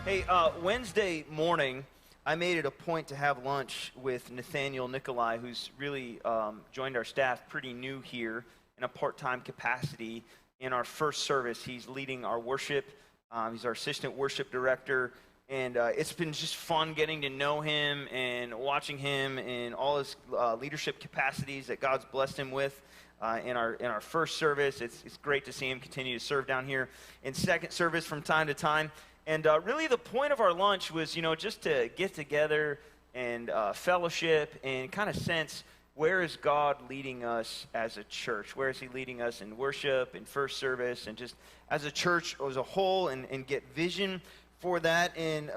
Hey, Wednesday morning, I made it a point to have lunch with Nathaniel Nikolai, who's really joined our staff pretty new here in a part-time capacity. In our first service, he's leading our worship. He's our assistant worship director, and it's been just fun getting to know him and watching him in all his leadership capacities that God's blessed him with. In our first service, it's great to see him continue to serve down here in second service from time to time. And really the point of our lunch was, just to get together and fellowship and kind of sense, where is God leading us as a church? Where is he leading us in worship, in first service, and just as a church as a whole, and get vision for that, and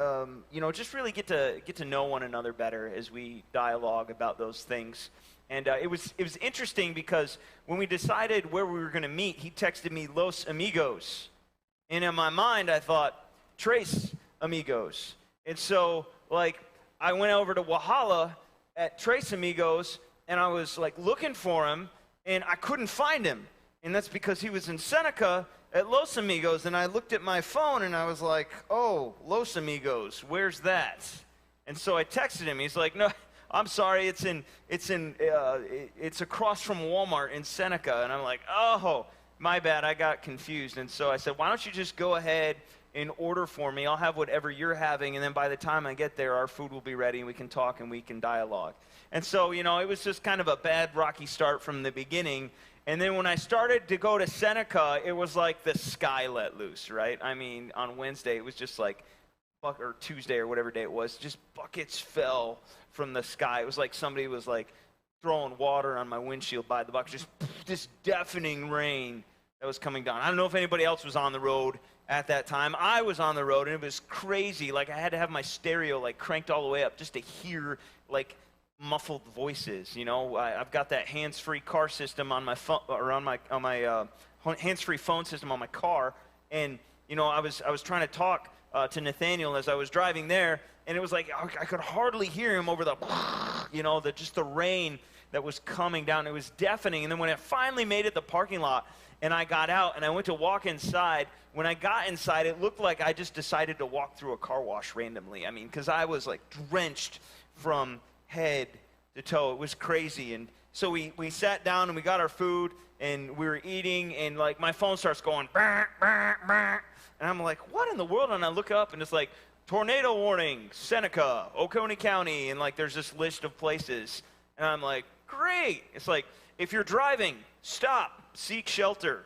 just really get to know one another better as we dialogue about those things. And it was interesting because when we decided where we were going to meet, he texted me Los Amigos. And in my mind, I thought, Tres Amigos. And so, I went over to Wahala at Tres Amigos, and I was, looking for him, and I couldn't find him. And that's because he was in Seneca at Los Amigos, and I looked at my phone, and I was like, oh, Los Amigos, where's that? And so I texted him. He's like, no, I'm sorry, it's across from Walmart in Seneca. And I'm like, oh, my bad, I got confused. And so I said, why don't you just go ahead and order for me? I'll have whatever you're having, and then by the time I get there, our food will be ready, and we can talk and we can dialogue. And so, it was just kind of a bad, rocky start from the beginning. And then when I started to go to Seneca, it was like the sky let loose, right? I mean, on Wednesday, it was just or Tuesday or whatever day it was, just buckets fell from the sky. It was like somebody was throwing water on my windshield by the bucket, just this deafening rain that was coming down. I don't know if anybody else was on the road at that time. I was on the road, and it was crazy. I had to have my stereo cranked all the way up just to hear muffled voices. I've got that hands-free car system on my phone, or on my hands-free phone system on my car, and I was trying to talk to Nathaniel as I was driving there, and it was I could hardly hear him over the just the rain that was coming down. It was deafening. And then when it finally made it the parking lot, and I got out and I went to walk inside, when I got inside, it looked like I just decided to walk through a car wash randomly. I mean, because I was drenched from head to toe. It was crazy. And so we sat down and we got our food, and we were eating, and my phone starts going, bah, bah, bah. And I'm like, what in the world? And I look up, and it's tornado warning, Seneca, Oconee County, and there's this list of places. And I'm like, great. It's if you're driving, stop, seek shelter.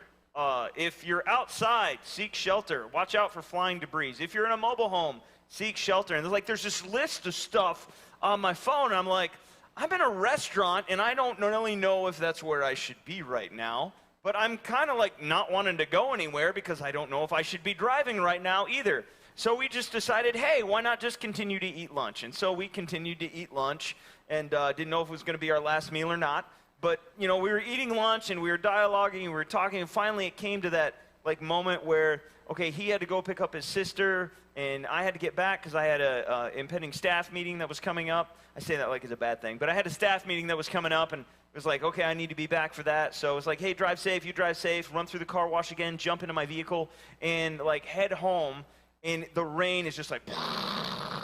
If you're outside, seek shelter. Watch out for flying debris. If you're in a mobile home, seek shelter. And there's this list of stuff on my phone. And I'm like, I'm in a restaurant, and I don't really know if that's where I should be right now. But I'm kind of not wanting to go anywhere because I don't know if I should be driving right now either. So we just decided, hey, why not just continue to eat lunch? And so we continued to eat lunch, and didn't know if it was going to be our last meal or not. But, we were eating lunch, and we were dialoguing, and we were talking, and finally it came to that, moment where, okay, he had to go pick up his sister, and I had to get back because I had a impending staff meeting that was coming up. I say that it's a bad thing, but I had a staff meeting that was coming up, and it was okay, I need to be back for that. So it was hey, drive safe, you drive safe, run through the car wash again, jump into my vehicle, and head home, and the rain is just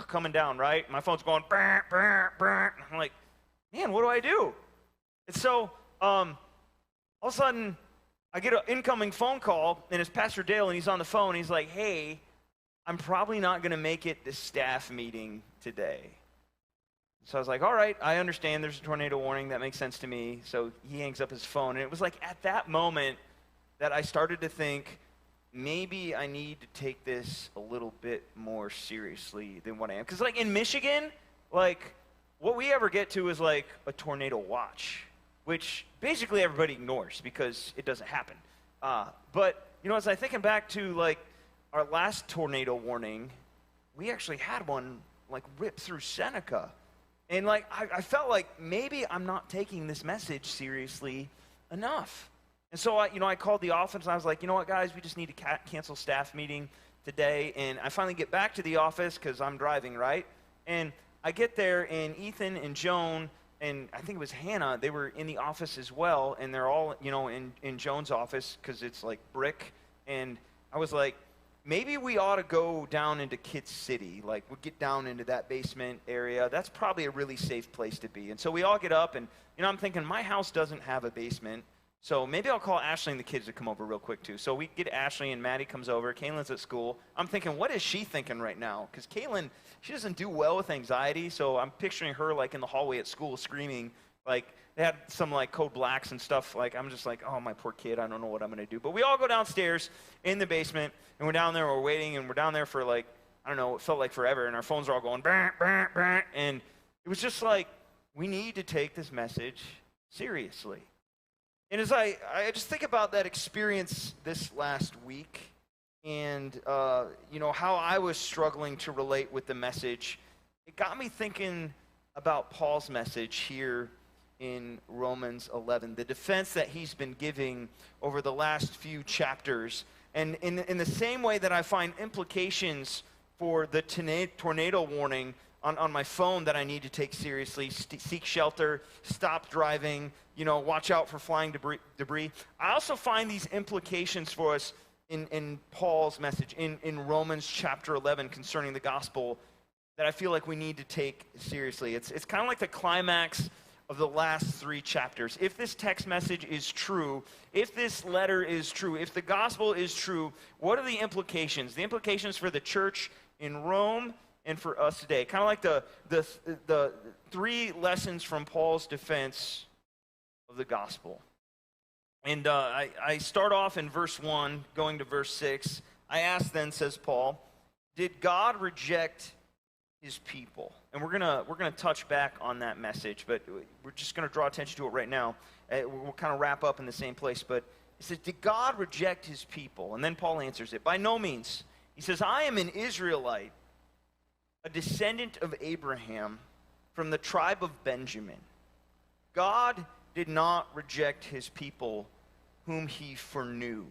coming down, right? My phone's going, bah, bah, bah. I'm like, man, what do I do? And so, all of a sudden, I get an incoming phone call, and it's Pastor Dale, and he's on the phone. He's like, hey, I'm probably not going to make it to staff meeting today. So I was like, all right, I understand there's a tornado warning. That makes sense to me. So he hangs up his phone, and it was at that moment that I started to think, maybe I need to take this a little bit more seriously than what I am. Because in Michigan, what we ever get to is a tornado watch, which basically everybody ignores because it doesn't happen. But, as I thinking back to, our last tornado warning, we actually had one, rip through Seneca. And, I felt maybe I'm not taking this message seriously enough. And so, I called the office, and I was like, you know what, guys, we just need to cancel staff meeting today. And I finally get back to the office because I'm driving, right? And I get there, and Ethan and Joan, and I think it was Hannah, they were in the office as well, and they're all, in Joan's office because it's brick. And I was like, maybe we ought to go down into Kid City. Like, we'll get down into that basement area. That's probably a really safe place to be. And so we all get up, and, I'm thinking, my house doesn't have a basement, so maybe I'll call Ashley and the kids to come over real quick, too. So we get Ashley, and Maddie comes over. Kaylin's at school. I'm thinking, what is she thinking right now? Because Kaylin, she doesn't do well with anxiety, so I'm picturing her, like, in the hallway at school screaming. Like, they had some, like, code blacks and stuff. Like, I'm just like, oh, my poor kid, I don't know what I'm going to do. But we all go downstairs in the basement, and we're down there, we're waiting, and we're down there for, like, I don't know, it felt like forever, and our phones are all going, bah, bah, bah, and it was just like, we need to take this message seriously. And as I just think about that experience this last week, and, how I was struggling to relate with the message, it got me thinking about Paul's message here in Romans 11, the defense that he's been giving over the last few chapters. And in the same way that I find implications for the tornado warning on my phone that I need to take seriously, seek shelter, stop driving, watch out for flying debris. I also find these implications for us in Paul's message in Romans chapter 11 concerning the gospel that I feel like we need to take seriously. It's kind of like the climax of the last 3 chapters. If this text message is true, if this letter is true, if the gospel is true, what are the implications? The implications for the church in Rome and for us today. Kind of like the 3 lessons from Paul's defense of the gospel. And I start off in verse 1, going to verse 6. I ask then, says Paul, did God reject his people? And we're gonna touch back on that message, but we're just gonna draw attention to it right now. We'll kind of wrap up in the same place, but he says, did God reject his people? And then Paul answers it, by no means. He says, I am an Israelite, a descendant of Abraham, from the tribe of Benjamin. God did not reject his people whom he foreknew.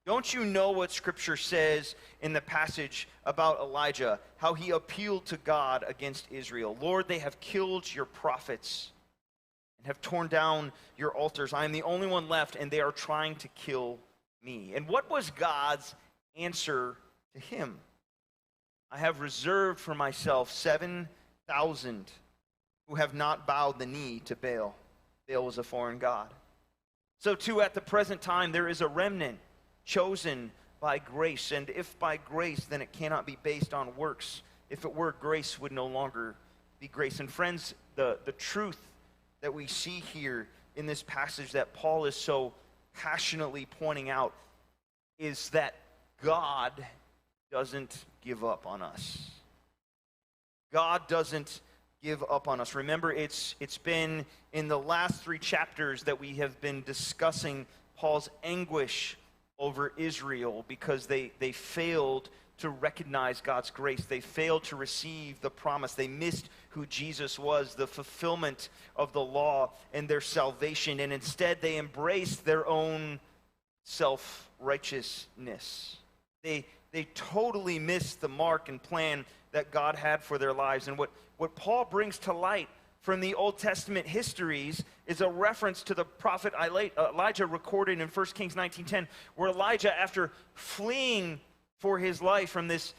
Don't you know what Scripture says in the passage about Elijah, how he appealed to God against Israel? Lord, they have killed your prophets and have torn down your altars. I am the only one left, and they are trying to kill me. And what was God's answer to him? I have reserved for myself 7,000 who have not bowed the knee to Baal. Baal was a foreign god. So too, at the present time, there is a remnant chosen by grace. And if by grace, then it cannot be based on works. If it were, grace would no longer be grace. And friends, the truth that we see here in this passage that Paul is so passionately pointing out is that God doesn't give up on us. God doesn't give up on us. Remember, it's been in the last 3 chapters that we have been discussing Paul's anguish over Israel because they failed to recognize God's grace. They failed to receive the promise. They missed who Jesus was, the fulfillment of the law and their salvation, and instead they embraced their own self-righteousness. They totally missed the mark and plan that God had for their lives. And what Paul brings to light from the Old Testament histories is a reference to the prophet Elijah recorded in 1 Kings 19:10, where Elijah, after fleeing for his life from this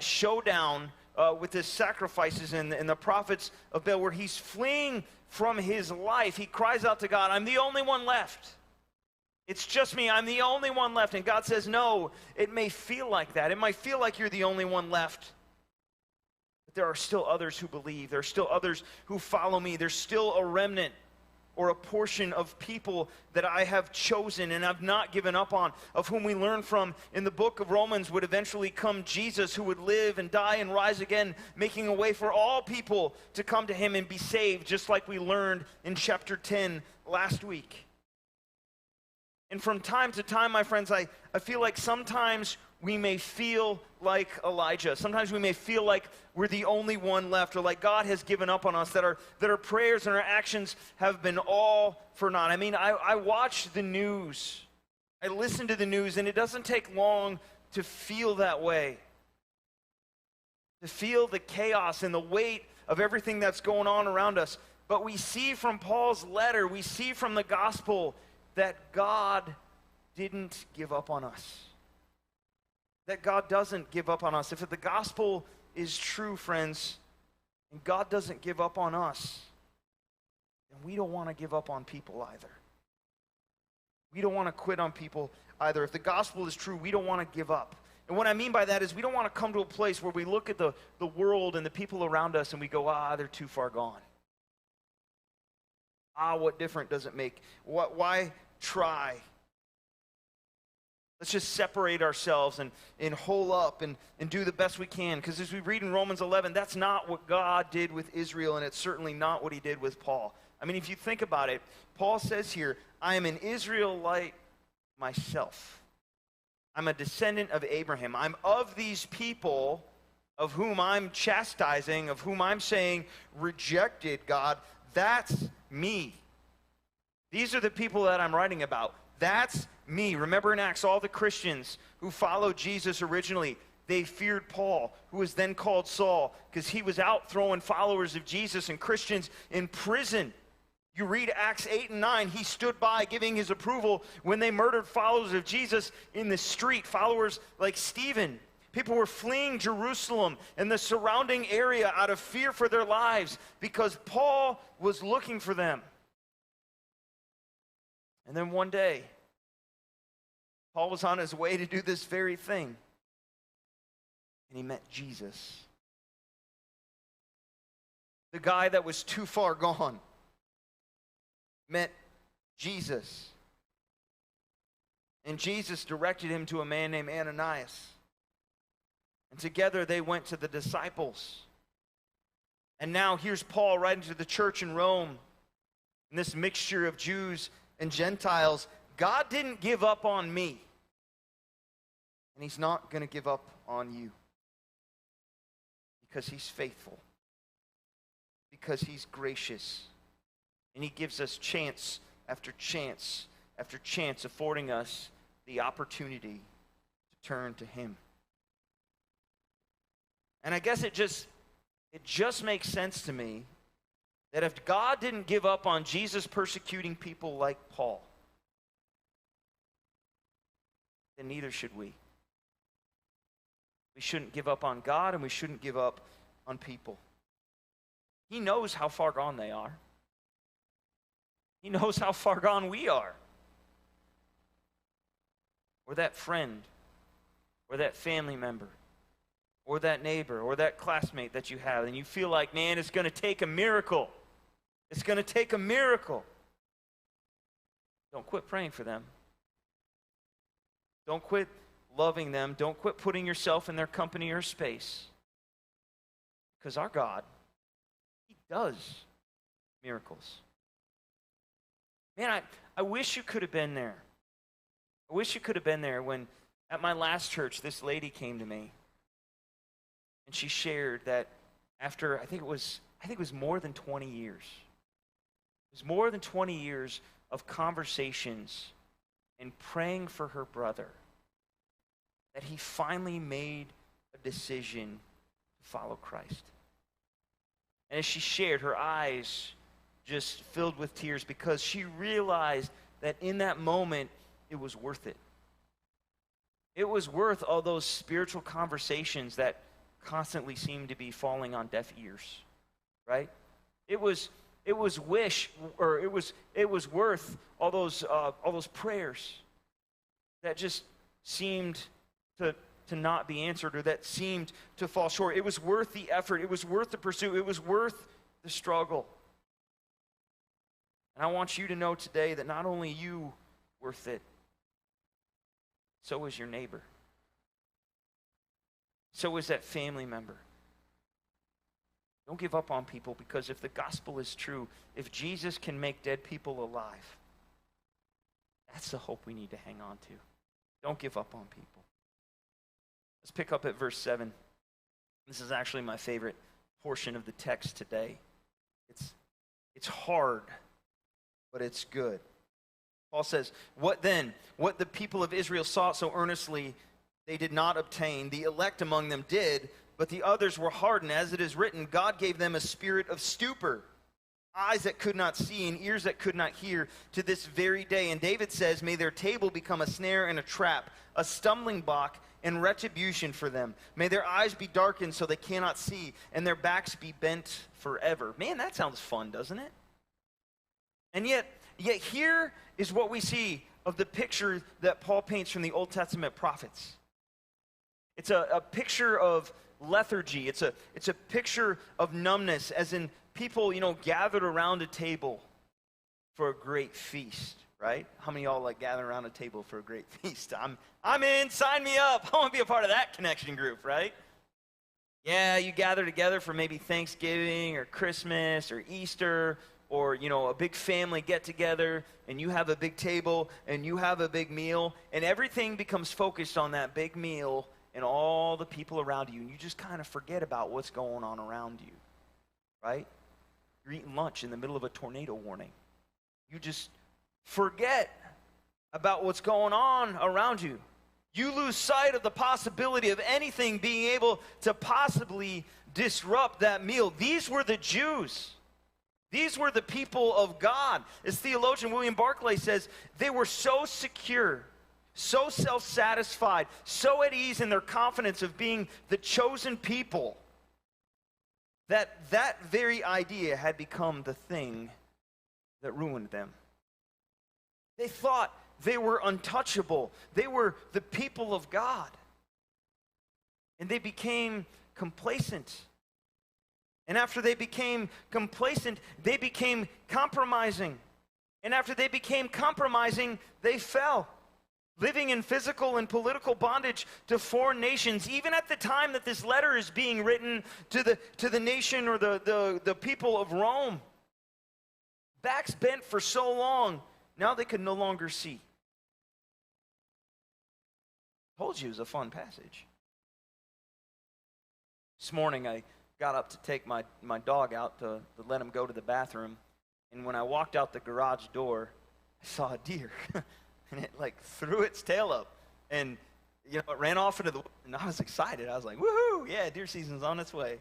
showdown with his sacrifices and the prophets of Baal, where he's fleeing from his life, he cries out to God, I'm the only one left. It's just me. I'm the only one left. And God says, no, it may feel like that. It might feel like you're the only one left. But there are still others who believe. There are still others who follow me. There's still a remnant or a portion of people that I have chosen and I've not given up on, of whom we learn from in the book of Romans would eventually come Jesus, who would live and die and rise again, making a way for all people to come to him and be saved, just like we learned in chapter 10 last week. And from time to time, my friends, I feel like sometimes we may feel like Elijah. Sometimes we may feel like we're the only one left, or like God has given up on us, that our prayers and our actions have been all for naught. I mean, I watch the news. I listen to the news, and it doesn't take long to feel that way. To feel the chaos and the weight of everything that's going on around us. But we see from Paul's letter, we see from the gospel that God didn't give up on us. that God doesn't give up on us. If the gospel is true, friends, and God doesn't give up on us, then we don't want to give up on people either. We don't want to quit on people either. If the gospel is true, we don't want to give up. And what I mean by that is we don't want to come to a place where we look at the world and the people around us and we go, they're too far gone. What difference does it make? Why try? Let's just separate ourselves and hole up and do the best we can. Because as we read in Romans 11, that's not what God did with Israel, and it's certainly not what he did with Paul. I mean, if you think about it, Paul says here, I am an Israelite myself. I'm a descendant of Abraham. I'm of these people of whom I'm chastising, of whom I'm saying rejected God. That's me. These are the people that I'm writing about. That's me. Remember in Acts, all the Christians who followed Jesus originally, they feared Paul, who was then called Saul, because he was out throwing followers of Jesus and Christians in prison. You read Acts 8 and 9, he stood by giving his approval when they murdered followers of Jesus in the street, followers like Stephen. People were fleeing Jerusalem and the surrounding area out of fear for their lives because Paul was looking for them. And then one day, Paul was on his way to do this very thing, and he met Jesus. The guy that was too far gone met Jesus. And Jesus directed him to a man named Ananias. And together they went to the disciples. And now here's Paul writing to the church in Rome. And this mixture of Jews and Gentiles. God didn't give up on me. And he's not going to give up on you. Because he's faithful. Because he's gracious. And he gives us chance after chance after chance, affording us the opportunity to turn to him. And I guess it just makes sense to me that if God didn't give up on Jesus persecuting people like Paul, then neither should we. We shouldn't give up on God, and we shouldn't give up on people. He knows how far gone they are. He knows how far gone we are. Or that friend, or that family member, or that neighbor, or that classmate that you have, and you feel like, man, it's going to take a miracle. It's going to take a miracle. Don't quit praying for them. Don't quit loving them. Don't quit putting yourself in their company or space. Because our God, he does miracles. Man, I wish you could have been there. I wish you could have been there when, at my last church, this lady came to me. And she shared that after, I think it was more than 20 years. It was more than 20 years of conversations and praying for her brother, that he finally made a decision to follow Christ. And as she shared, her eyes just filled with tears because she realized that in that moment, it was worth it. It was worth all those spiritual conversations that constantly seemed to be falling on deaf ears, right? It was worth all those prayers that just seemed to not be answered, or that seemed to fall short. It was worth the effort. It was worth the pursuit. It was worth the struggle. And I want you to know today that not only you worth it, so is your neighbor. So is that family member. Don't give up on people, because if the gospel is true, if Jesus can make dead people alive, that's the hope we need to hang on to. Don't give up on people. Let's pick up at verse 7. This is actually my favorite portion of the text today. It's hard, but it's good. Paul says, "What then? What the people of Israel sought so earnestly, they did not obtain. The elect among them did, but the others were hardened. As it is written, God gave them a spirit of stupor, eyes that could not see and ears that could not hear, to this very day. And David says, may their table become a snare and a trap, a stumbling block and retribution for them. May their eyes be darkened so they cannot see, and their backs be bent forever. Man, that sounds fun, doesn't it? And yet here is what we see of the picture that Paul paints from the Old Testament prophets. It's a picture of lethargy. It's a picture of numbness, as in people, gathered around a table for a great feast, right? How many of y'all like gathering around a table for a great feast? I'm in, sign me up. I want to be a part of that connection group, right? Yeah, you gather together for maybe Thanksgiving or Christmas or Easter, or, a big family get-together, and you have a big table, and you have a big meal, and everything becomes focused on that big meal and all the people around you, and you just kind of forget about what's going on around you, right? You're eating lunch in the middle of a tornado warning. You just forget about what's going on around you. You lose sight of the possibility of anything being able to possibly disrupt that meal. These were the Jews. These were the people of God. As theologian William Barclay says, they were so secure, so self-satisfied, so at ease in their confidence of being the chosen people, that very idea had become the thing that ruined them. They thought they were untouchable. They were the people of God. And they became complacent. And after they became complacent, they became compromising. And after they became compromising, they fell, living in physical and political bondage to foreign nations. Even at the time that this letter is being written to the nation or the people of Rome, backs bent for so long, now they could no longer see. Told you it was a fun passage. This morning I got up to take my dog out to let him go to the bathroom, and when I walked out the garage door, I saw a deer, and it threw its tail up, and it ran off into the woods, and I was excited. I was like, woohoo, yeah, deer season's on its way.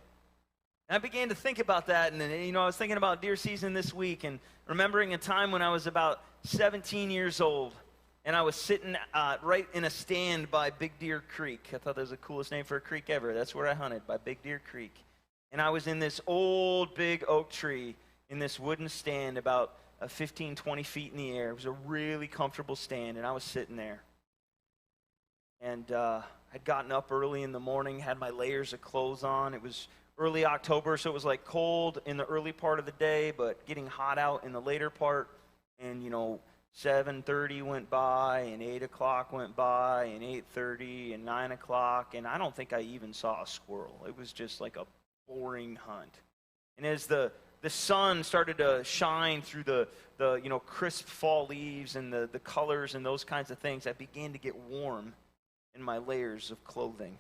And I began to think about that, and then, I was thinking about deer season this week, and remembering a time when I was about 17 years old, and I was sitting right in a stand by Big Deer Creek. I thought that was the coolest name for a creek ever. That's where I hunted, by Big Deer Creek. And I was in this old big oak tree in this wooden stand about 15, 20 feet in the air. It was a really comfortable stand, and I was sitting there. And I'd gotten up early in the morning, had my layers of clothes on. It was early October, so it was cold in the early part of the day, but getting hot out in the later part. And 7:30 went by, and 8 o'clock went by, and 8:30, and 9 o'clock, and I don't think I even saw a squirrel. It was just like a boring hunt. And as the sun started to shine through the crisp fall leaves and the colors and those kinds of things, I began to get warm in my layers of clothing.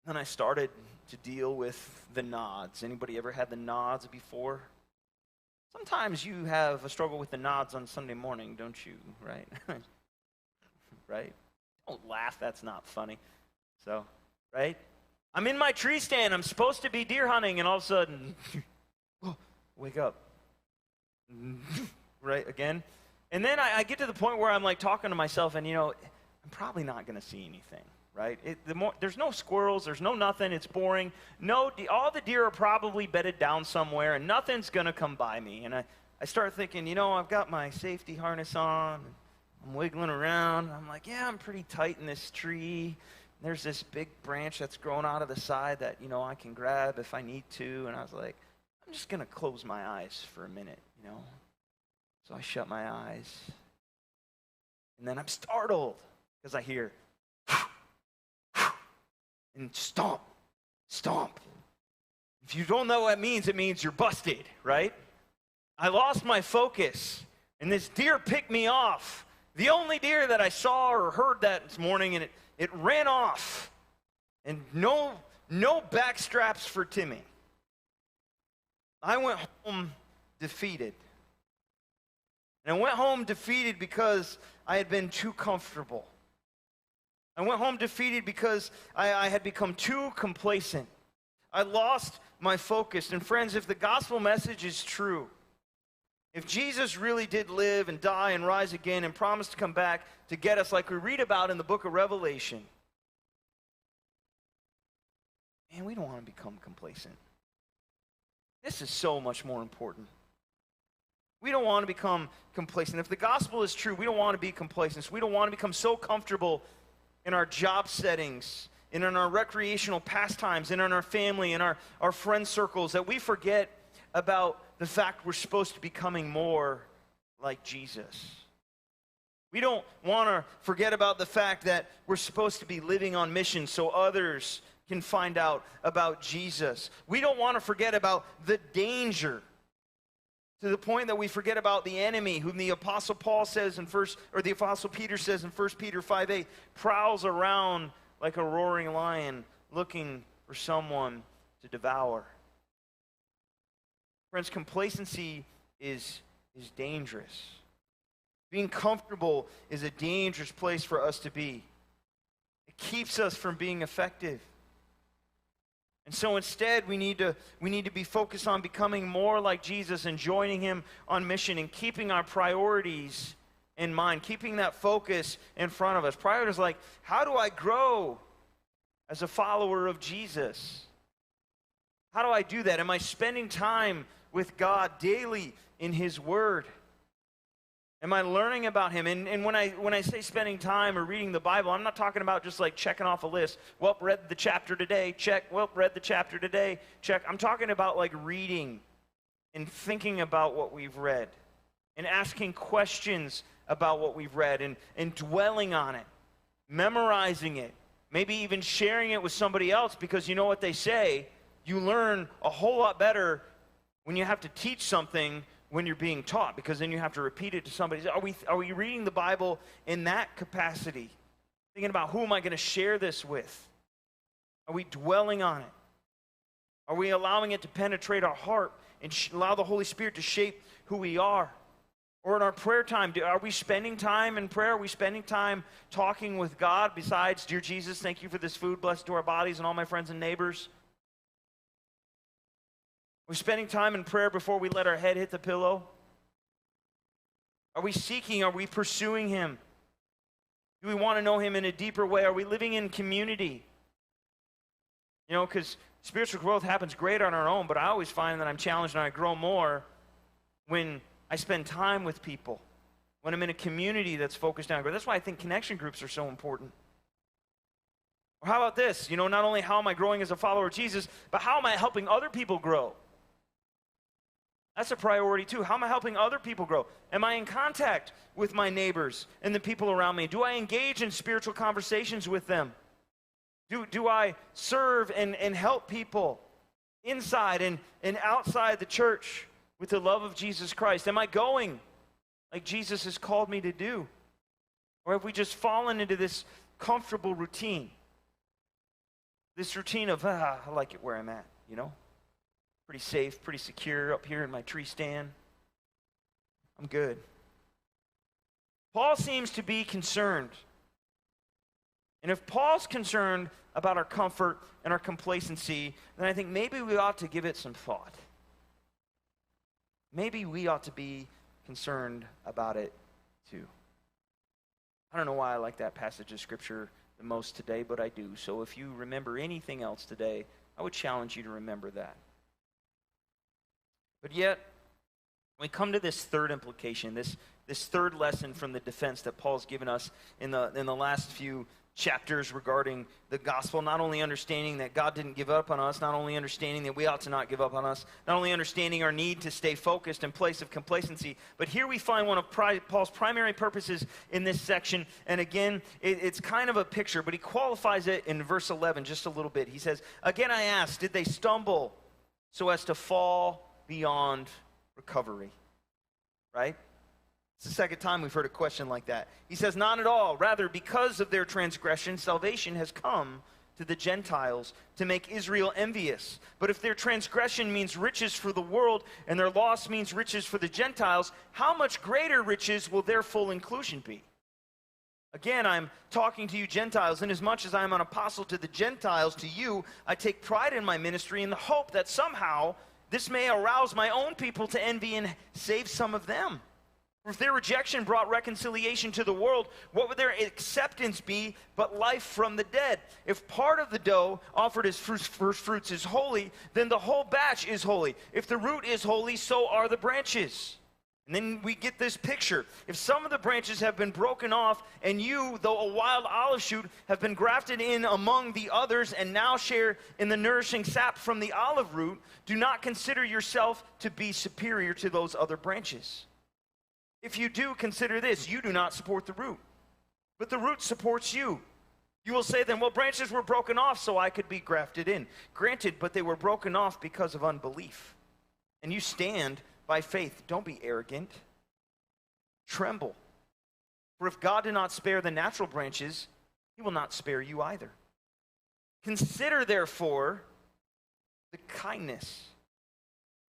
Then I started to deal with the nods. Anybody ever had the nods before? Sometimes you have a struggle with the nods on Sunday morning, don't you? Right? Right? Don't laugh, that's not funny. So, right? I'm in my tree stand, I'm supposed to be deer hunting, and all of a sudden, wake up. Right, again? And then I get to the point where I'm talking to myself, and I'm probably not going to see anything. Right? There's no squirrels, there's no nothing, it's boring. All the deer are probably bedded down somewhere, and nothing's going to come by me. And I start thinking, I've got my safety harness on, I'm wiggling around. I'm like, yeah, I'm pretty tight in this tree. There's this big branch that's growing out of the side that, I can grab if I need to. And I was like, I'm just going to close my eyes for a minute, So I shut my eyes. And then I'm startled because I hear, and stomp, stomp. If you don't know what it means you're busted, right? I lost my focus, and this deer picked me off. The only deer that I saw or heard that morning, and it ran off. And no back straps for Timmy. I went home defeated. And I went home defeated because I had been too comfortable. I went home defeated because I had become too complacent. I lost my focus. And friends, if the gospel message is true, If Jesus really did live and die and rise again and promised to come back to get us like we read about in the book of Revelation, man, we don't want to become complacent. This is so much more important. We don't want to become complacent. If the gospel is true, we don't want to be complacent. We don't want to become so comfortable in our job settings, and in our recreational pastimes, and in our family, and our friend circles, that we forget about the fact we're supposed to be becoming more like Jesus. We don't want to forget about the fact that we're supposed to be living on mission so others can find out about Jesus. We don't want to forget about the danger, to the point that we forget about the enemy, whom the Apostle Paul says the Apostle Peter says in 1 Peter 5:8, prowls around like a roaring lion, looking for someone to devour. Friends, complacency is dangerous. Being comfortable is a dangerous place for us to be. It keeps us from being effective. And so instead, we need to be focused on becoming more like Jesus and joining him on mission and keeping our priorities in mind, keeping that focus in front of us. Priorities like, how do I grow as a follower of Jesus? How do I do that? Am I spending time with God daily in his word? Am I learning about him? And when I say spending time or reading the Bible, I'm not talking about just like checking off a list. Well, read the chapter today, check. Well, read the chapter today, check. I'm talking about like reading and thinking about what we've read and asking questions about what we've read and dwelling on it, memorizing it, maybe even sharing it with somebody else, because you know what they say, you learn a whole lot better when you have to teach something when you're being taught, because then you have to repeat it to somebody. Are we reading the Bible in that capacity? Thinking about, who am I going to share this with? Are we dwelling on it? Are we allowing it to penetrate our heart and allow the Holy Spirit to shape who we are? Or in our prayer time, are we spending time in prayer? Are we spending time talking with God besides, dear Jesus, thank you for this food, blessed to our bodies and all my friends and neighbors? We're spending time in prayer before we let our head hit the pillow. Are we seeking? Are we pursuing him? Do we want to know him in a deeper way? Are we living in community? You know, because spiritual growth happens great on our own, but I always find that I'm challenged and I grow more when I spend time with people, when I'm in a community that's focused on growth. That's why I think connection groups are so important. Or how about this? You know, not only how am I growing as a follower of Jesus, but how am I helping other people grow? That's a priority too. How am I helping other people grow? Am I in contact with my neighbors and the people around me? Do I engage in spiritual conversations with them? Do I serve and help people inside and outside the church with the love of Jesus Christ? Am I going like Jesus has called me to do? Or have we just fallen into this comfortable routine? This routine of, I like it where I'm at, you know? Pretty safe, pretty secure up here in my tree stand. I'm good. Paul seems to be concerned. And if Paul's concerned about our comfort and our complacency, then I think maybe we ought to give it some thought. Maybe we ought to be concerned about it too. I don't know why I like that passage of Scripture the most today, but I do. So if you remember anything else today, I would challenge you to remember that. But yet, when we come to this third implication, this third lesson from the defense that Paul's given us in the last few chapters regarding the gospel, not only understanding that God didn't give up on us, not only understanding that we ought to not give up on us, not only understanding our need to stay focused in place of complacency, but here we find one of Paul's primary purposes in this section. And again, it's kind of a picture, but he qualifies it in verse 11 just a little bit. He says, again I ask, did they stumble so as to fall beyond recovery? Right? It's the second time we've heard a question like that. He says, not at all. Rather, because of their transgression, salvation has come to the Gentiles to make Israel envious. But if their transgression means riches for the world and their loss means riches for the Gentiles, how much greater riches will their full inclusion be? Again, I'm talking to you Gentiles, inasmuch as I am an apostle to the Gentiles, to you, I take pride in my ministry in the hope that somehow this may arouse my own people to envy and save some of them. For if their rejection brought reconciliation to the world, what would their acceptance be but life from the dead? If part of the dough offered as first fruits is holy, then the whole batch is holy. If the root is holy, so are the branches. And then we get this picture. If some of the branches have been broken off, and you, though a wild olive shoot, have been grafted in among the others and now share in the nourishing sap from the olive root, do not consider yourself to be superior to those other branches. If you do, consider this: you do not support the root, but the root supports you. You will say then, well, branches were broken off so I could be grafted in. Granted, but they were broken off because of unbelief. And you stand by faith. Don't be arrogant. Tremble. For if God did not spare the natural branches, he will not spare you either. Consider, therefore, the kindness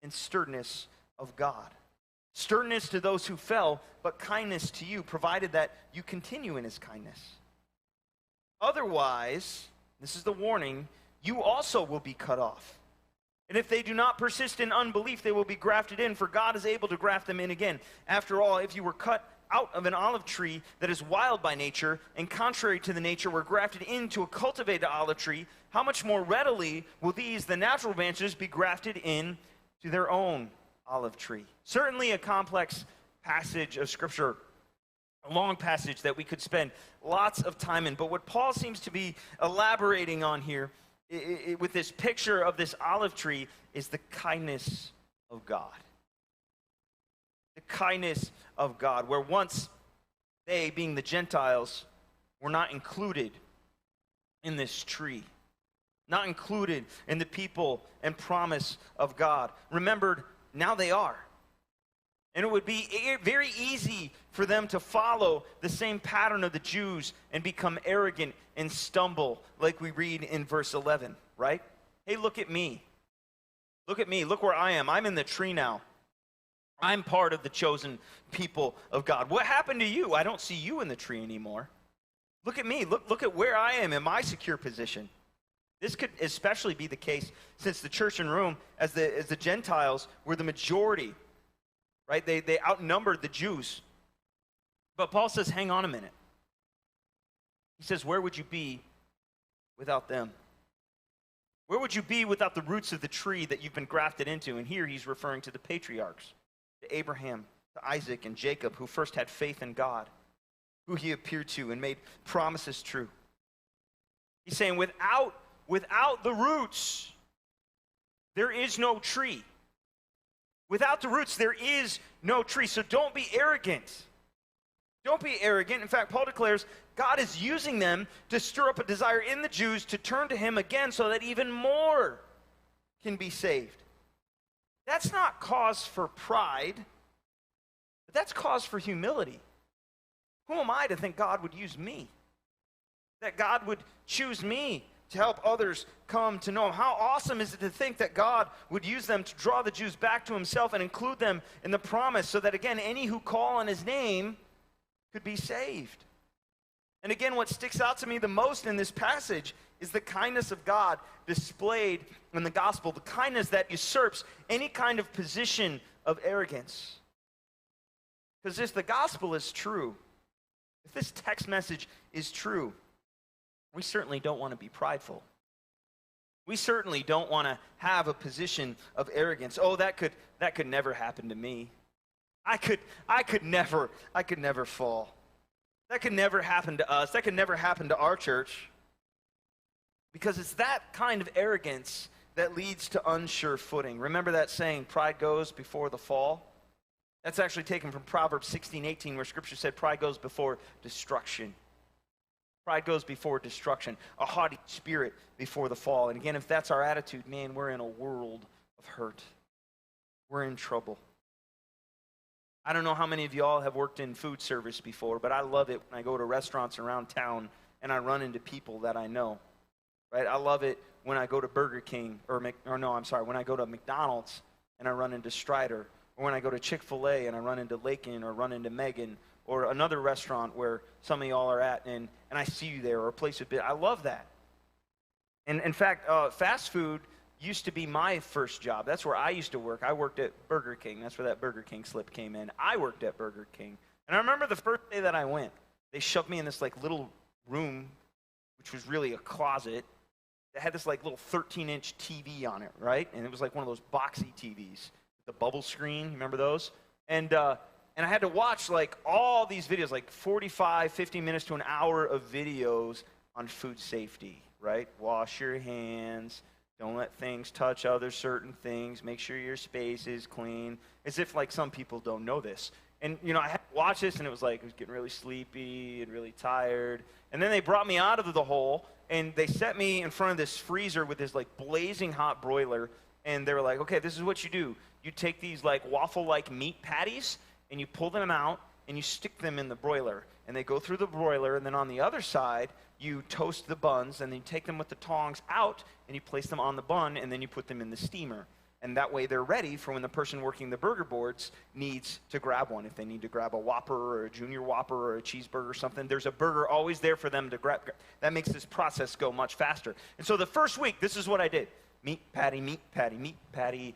and sturdiness of God. Sternness to those who fell, but kindness to you, provided that you continue in his kindness. Otherwise, this is the warning, you also will be cut off. And if they do not persist in unbelief, they will be grafted in, for God is able to graft them in again. After all, if you were cut out of an olive tree that is wild by nature, and contrary to the nature were grafted into a cultivated olive tree, how much more readily will these, the natural branches, be grafted in to their own olive tree? Certainly a complex passage of Scripture, a long passage that we could spend lots of time in. But what Paul seems to be elaborating on here with this picture of this olive tree is the kindness of God. The kindness of God, where once they, being the Gentiles, were not included in this tree, not included in the people and promise of God. Remembered, now they are. And it would be very easy for them to follow the same pattern of the Jews and become arrogant and stumble, like we read in verse 11, right? Hey, look at me. Look at me. Look where I am. I'm in the tree now. I'm part of the chosen people of God. What happened to you? I don't see you in the tree anymore. Look at me. Look at where I am in my secure position. This could especially be the case since the church in Rome, as the Gentiles were the majority, right? They outnumbered the Jews. But Paul says, hang on a minute. He says, where would you be without them? Where would you be without the roots of the tree that you've been grafted into? And here he's referring to the patriarchs, to Abraham, to Isaac, and Jacob, who first had faith in God, who he appeared to and made promises true. He's saying without the roots, there is no tree. Without the roots, there is no tree. So don't be arrogant. Don't be arrogant. In fact, Paul declares God is using them to stir up a desire in the Jews to turn to him again so that even more can be saved. That's not cause for pride, but that's cause for humility. Who am I to think God would use me? That God would choose me to help others come to know him. How awesome is it to think that God would use them to draw the Jews back to himself and include them in the promise so that, again, any who call on his name could be saved. And again, what sticks out to me the most in this passage is the kindness of God displayed in the gospel, the kindness that usurps any kind of position of arrogance. Because if the gospel is true, if this text message is true, we certainly don't want to be prideful. We certainly don't want to have a position of arrogance. Oh, that could never happen to me. I could never fall. That could never happen to us. That could never happen to our church. Because it's that kind of arrogance that leads to unsure footing. Remember that saying, pride goes before the fall? That's actually taken from Proverbs 16:18, where Scripture said pride goes before destruction. Pride goes before destruction, a haughty spirit before the fall. And again, if that's our attitude, man, we're in a world of hurt. We're in trouble. I don't know how many of y'all have worked in food service before, but I love it when I go to restaurants around town and I run into people that I know, right? I love it when I go to Burger King, when I go to McDonald's and I run into Strider, or when I go to Chick-fil-A and I run into Lakin or run into Megan, or another restaurant where some of y'all are at, and I see you there, or a place with bit. I love that. And in fact, fast food, used to be my first job. That's where I used to work. I worked at Burger King. That's where that Burger King slip came in. I worked at Burger King. And I remember the first day that I went, they shoved me in this like little room, which was really a closet. That had this like little 13-inch TV on it, right? And it was like one of those boxy TVs, the bubble screen. You remember those? And I had to watch like all these videos, like 45, 50 minutes to an hour of videos on food safety, right? Wash your hands. Don't let things touch other certain things. Make sure your space is clean. As if like some people don't know this. And, you know, I had to watch this, and it was like, I was getting really sleepy and really tired. And then they brought me out of the hole, and they set me in front of this freezer with this, like, blazing hot broiler. And they were like, okay, this is what you do. You take these, like, waffle-like meat patties, and you pull them out, and you stick them in the broiler. And they go through the broiler, and then on the other side, you toast the buns, and then you take them with the tongs out, and you place them on the bun, and then you put them in the steamer. And that way they're ready for when the person working the burger boards needs to grab one. If they need to grab a Whopper or a Junior Whopper or a cheeseburger or something, there's a burger always there for them to grab. That makes this process go much faster. And so the first week, this is what I did. Meat patty, meat patty, meat patty.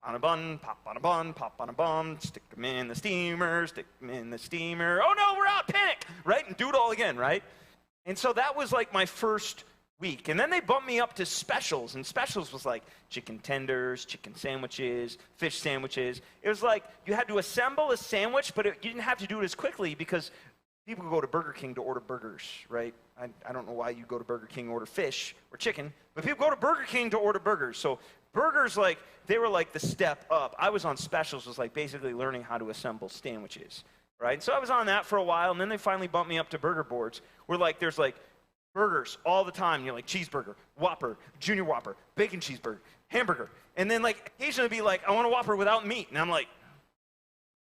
On a bun, pop on a bun, pop on a bun, stick them in the steamer, stick them in the steamer. Oh no, we're out, panic, right? And do it all again, right? And so that was like my first week. And then they bumped me up to specials, and specials was like chicken tenders, chicken sandwiches, fish sandwiches. It was like you had to assemble a sandwich, but you didn't have to do it as quickly because people go to Burger King to order burgers, right? I don't know why you go to Burger King to order fish or chicken, but people go to Burger King to order burgers. So burgers, like, they were like the step up. I was on specials, was like basically learning how to assemble sandwiches, right? So I was on that for a while, and then they finally bumped me up to burger boards where like there's like burgers all the time. You're like cheeseburger, Whopper, Junior Whopper, bacon cheeseburger, hamburger. And then like occasionally be like, I want a Whopper without meat. And I'm like,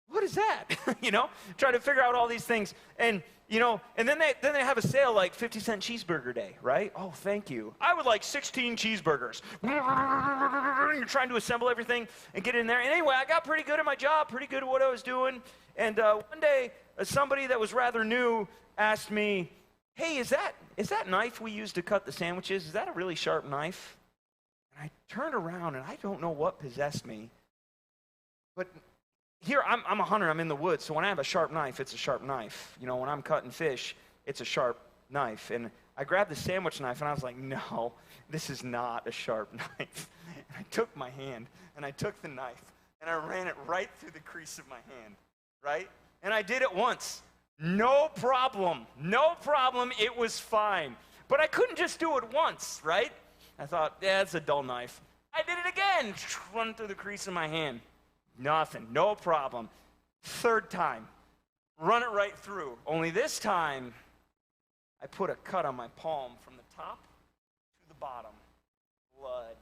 what is that? You know, try to figure out all these things. And, you know, and then they have a sale like 50-cent cheeseburger day, right? Oh, thank you. I would like 16 cheeseburgers. You're trying to assemble everything and get in there. And anyway, I got pretty good at my job, pretty good at what I was doing. And one day, somebody that was rather new asked me, hey, is that knife we use to cut the sandwiches, is that a really sharp knife? And I turned around, and I don't know what possessed me. But here, I'm a hunter. I'm in the woods. So when I have a sharp knife, it's a sharp knife. You know, when I'm cutting fish, it's a sharp knife. And I grabbed the sandwich knife, and I was like, no, this is not a sharp knife. And I took my hand, and I took the knife, and I ran it right through the crease of my hand, right? And I did it once. No problem, it was fine. But I couldn't just do it once, right? I thought, yeah, it's a dull knife. I did it again, run through the crease of my hand. Nothing, no problem. Third time, run it right through. Only this time, I put a cut on my palm from the top to the bottom. Blood.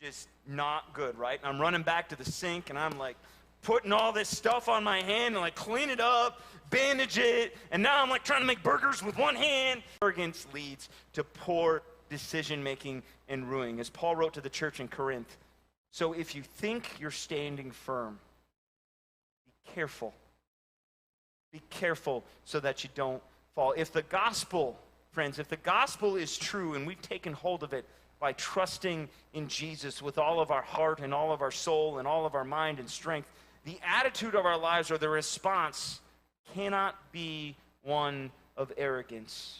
Just not good, right? And I'm running back to the sink, and I'm like, putting all this stuff on my hand and like clean it up, bandage it, and now I'm like trying to make burgers with one hand. Arrogance leads to poor decision-making and ruin. As Paul wrote to the church in Corinth, so if you think you're standing firm, be careful. Be careful so that you don't fall. If the gospel, friends, if the gospel is true and we've taken hold of it by trusting in Jesus with all of our heart and all of our soul and all of our mind and strength, the attitude of our lives or the response cannot be one of arrogance,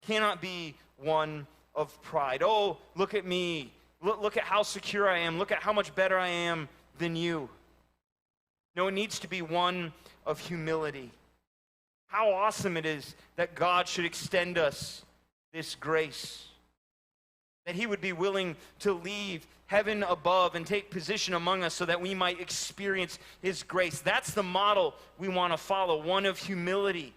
cannot be one of pride. Oh, look at me. Look at how secure I am. Look at how much better I am than you. No, it needs to be one of humility. How awesome it is that God should extend us this grace, that he would be willing to leave heaven above and take position among us so that we might experience his grace. That's the model we want to follow, one of humility,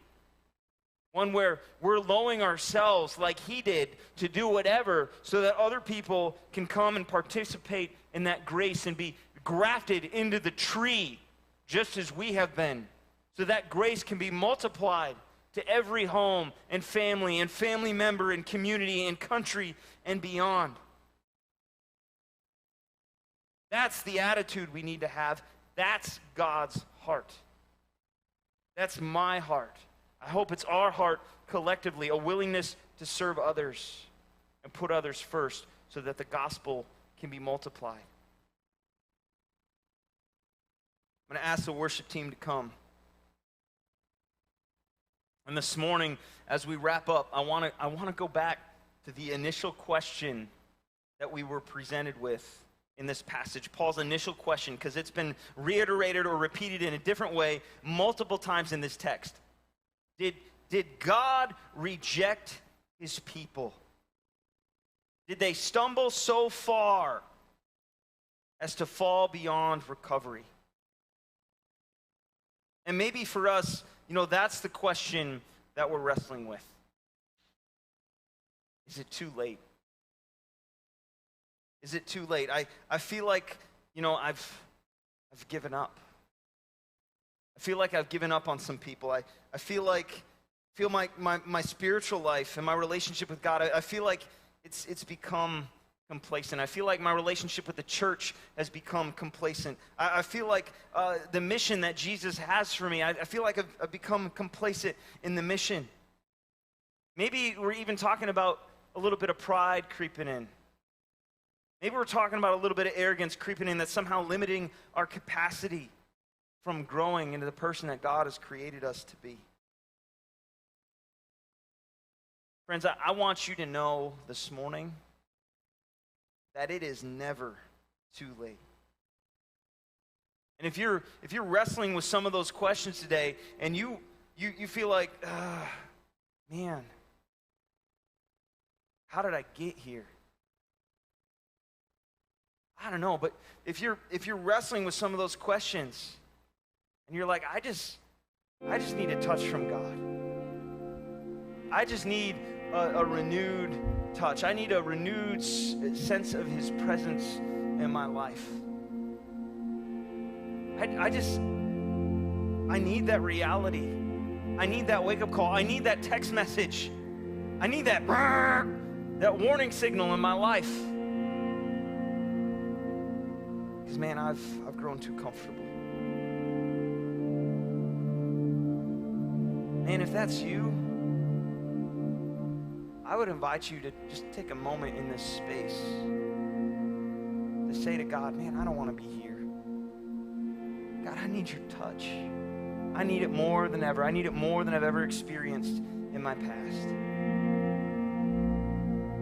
one where we're lowering ourselves like he did to do whatever so that other people can come and participate in that grace and be grafted into the tree just as we have been, so that grace can be multiplied to every home and family member and community and country and beyond. That's the attitude we need to have. That's God's heart. That's my heart. I hope it's our heart collectively, a willingness to serve others and put others first so that the gospel can be multiplied. I'm going to ask the worship team to come. And this morning, as we wrap up, I want to go back to the initial question that we were presented with in this passage. Paul's initial question, because it's been reiterated or repeated in a different way multiple times in this text. Did God reject his people? Did they stumble so far as to fall beyond recovery? And maybe for us, that's the question that we're wrestling with. Is it too late? Is it too late? I feel like, I've given up. I feel like I've given up on some people. I feel my spiritual life and my relationship with God, I feel like it's become complacent. I feel like my relationship with the church has become complacent. I feel like the mission that Jesus has for me, I feel like I've become complacent in the mission. Maybe we're even talking about a little bit of pride creeping in. Maybe we're talking about a little bit of arrogance creeping in that's somehow limiting our capacity from growing into the person that God has created us to be. Friends, I want you to know this morning that it is never too late. And if you're wrestling with some of those questions today, and you feel like, man, how did I get here? I don't know, but if you're wrestling with some of those questions, and you're like, I just need a touch from God. I just need a renewed touch. I need a renewed sense of his presence in my life. I need that reality. I need that wake-up call. I need that text message. I need that warning signal in my life. Because, man, I've grown too comfortable. Man, if that's you, I would invite you to just take a moment in this space to say to God, man, I don't want to be here. God, I need your touch. I need it more than ever. I need it more than I've ever experienced in my past.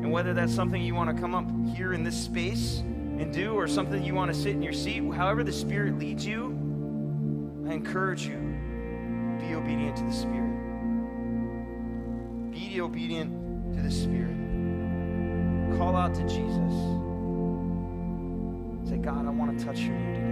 And whether that's something you want to come up here in this space and do, or something you want to sit in your seat, however the Spirit leads you, I encourage you, be obedient to the Spirit. Be obedient to the Spirit. Call out to Jesus. Say, God, I want to touch your ear today.